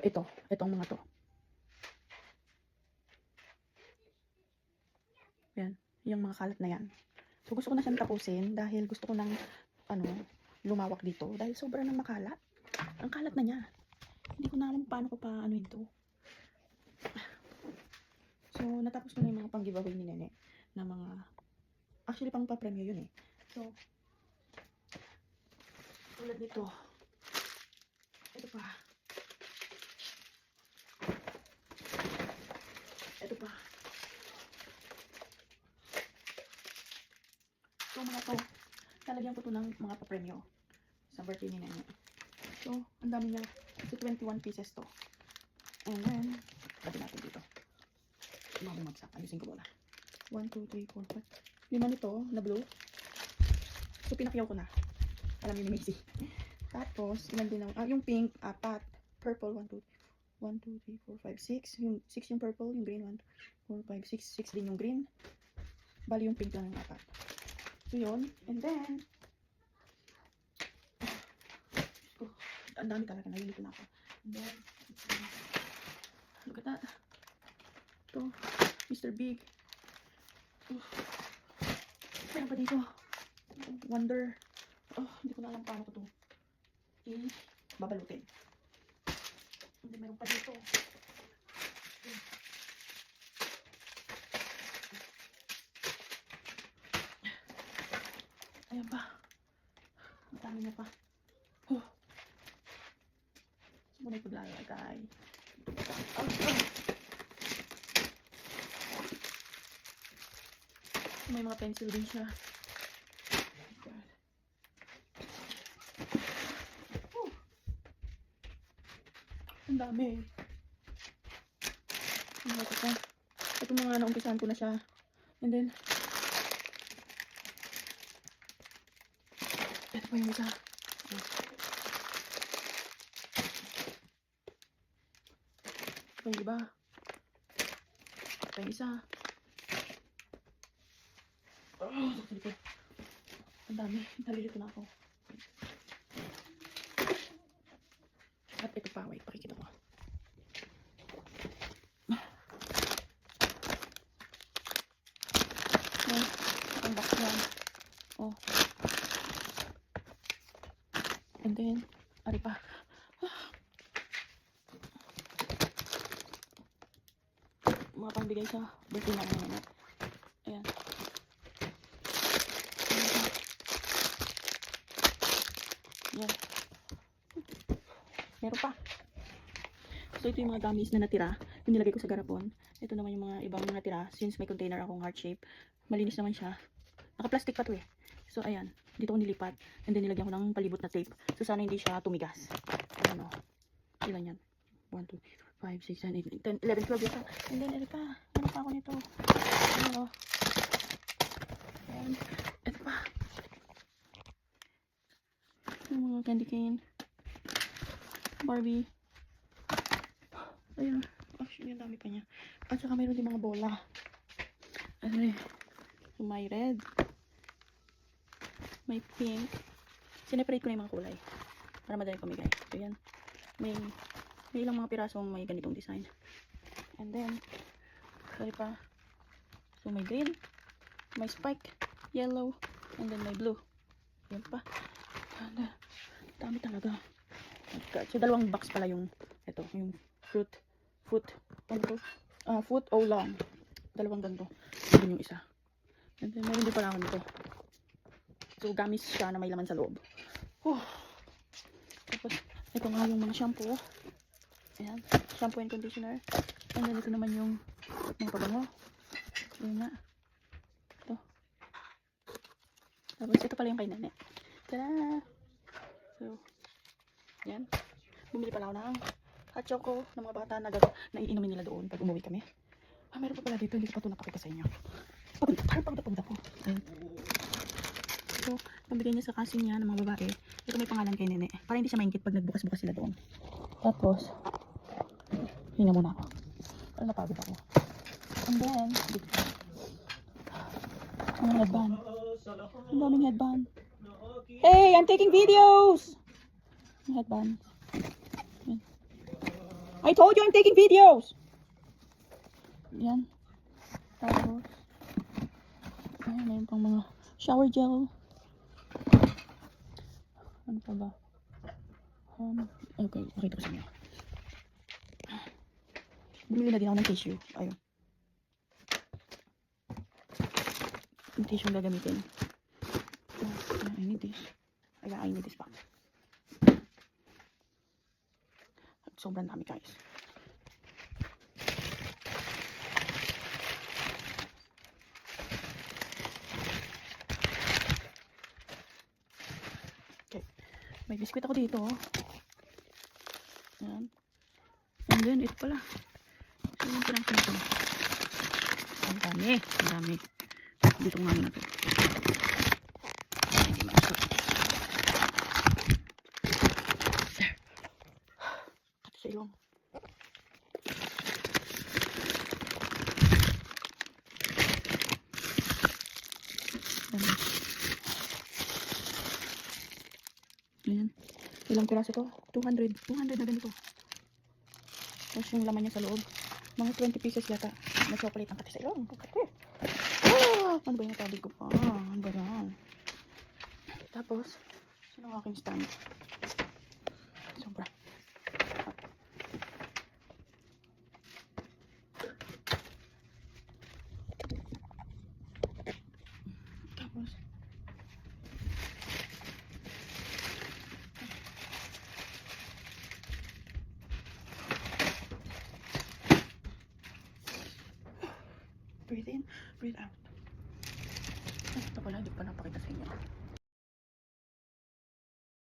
Itong mga to. Yan, yung mga kalat na yan. So gusto ko na siyang tapusin dahil gusto ko nang lumawak dito dahil sobra nang makalat. Ang kalat na niya. Hindi ko na alam paano ko pa ito. So natapos ko na yung mga pang giveaway ni Nene na mga actually pang pa-premyo yun eh. So tulad nito. Ito pa. Ito pa. So mga to, talagyan ko to ng mga pa-premyo sa birthday ni Nene. So, ang dami niya. Kasi 21 pieces to. And then, tabi natin dito. Bumagsak. Ayusin ko muna. 1, 2, 3, 4, 5. 5 nito na blue. So, pinakyaw ko na. Alam niyo ni Macy. Tapos, ilan din yung pink, 4. Purple, 1, 2, 3, 4, 5, 6. Yung 6 yung purple, yung green, 1, 4, 5, 6. 6 din yung green. Bali yung pink lang yung 4. So, yun. And then, ang dami talaga. Nalilito na ako. And then, look at that. Ito, Mr. Big. Meron pa dito. Wonder. Hindi ko na alam paano ko ito babalutin. Hindi, meron pa dito. Ayan pa. Ang dami na pa. Muna paglalagay. May mga pencil din siya. Ang dami. Ito mga naumpisahan ko na siya. And then, ito pa yung isa. Ito yung iba. Ito yung isa. Ang dami. Nalilito na ako. At ito pa. Wait, pakikita ko. Ang box yan. And then, ari pa. Mga pangbigay sa birthday na naman. Ayan. Ayan. Meron pa. So, ito yung mga gummies na natira. Yung nilagay ko sa garapon. Ito naman yung mga ibang natira. Since may container akong heart shape. Malinis naman siya. Naka-plastic pa to eh. So, ayan. Dito ko nilipat. And then, nilagyan ko ng palibot na tape. So, sana hindi siya tumigas. Ayan o. Ilan yan? 1, 2, 5, 6, 7, 8, 10, 11, 12 yata. And then, ito pa. Ano pa ako nito? Ayan o. And, ito pa. Yung mga candy cane. Barbie. Ayun. Actually, ang dami pa niya. At saka mayroon din mga bola. Ano eh. So, may red. May pink. Sineparate ko na yung mga kulay. Para madali pamigay. So, yan. May ilang mga pirasong may ganitong design. And then, sorry pa. So, may green. May spike. Yellow. And then, may blue. Yan pa. And, dami talaga. So, dalawang box pala yung ito. Yung foot long. Dalawang ganito. Yun yung isa. And then, meron din pala ako nito. So, gamis siya na may laman sa loob. Tapos, ito nga yung mga shampoo. Ayan. Shampoo and conditioner. And then, ito naman yung mga pabango. Yun nga. Ito. Tapos, ito pala yung kay Nene. Tada! So, yan. Bumili pala ako ng hot choco ng mga bata na iinumin nila doon pag umuwi kami. Meron pa pala dito. Hindi ko pa ito napakita sa inyo. Pagod ako. Ayan. So, pambigay niya sa cousin niya ng mga babae. Ito may pangalan kay Nene. Para hindi siya maingkit pag nagbukas-bukas sila doon. Tapos, hinga muna ako. Para napagod ako. And then, dito. Ang headband. Ang daming headband. Hey, I'm taking videos! Ang headband. Yan. I told you I'm taking videos! Yan. Tapos, ayan, mayroon pang mga shower gel. Ano pa ba? Okay, pakita ko sa inyo. Bumili na din ako ng tissue. Ayun. Yung tissue yung gagamitin. I need this. Ayan, I need this box. Sobrang dami, guys. Okay. May biskuit ako dito. Ayan. And then, ito pala. So, yung pinang ito. Ang dami. Ang dami. Dito nga natin. Hindi maasok. There. Pati sa ilong. Dami. Ayan. Ilang piraso to? 200. 200 na ganito. Tapos yung laman niya sa loob. Mga 20 pieces yata. Na chocolate ang pati sa ilong. Okay. Ano ba yung natabi ko pa? Ano ba yan? Tapos, sino ang aking stand? Sobra. Tapos, breathe in, breathe out. Ito pala, di pa napakita sa inyo.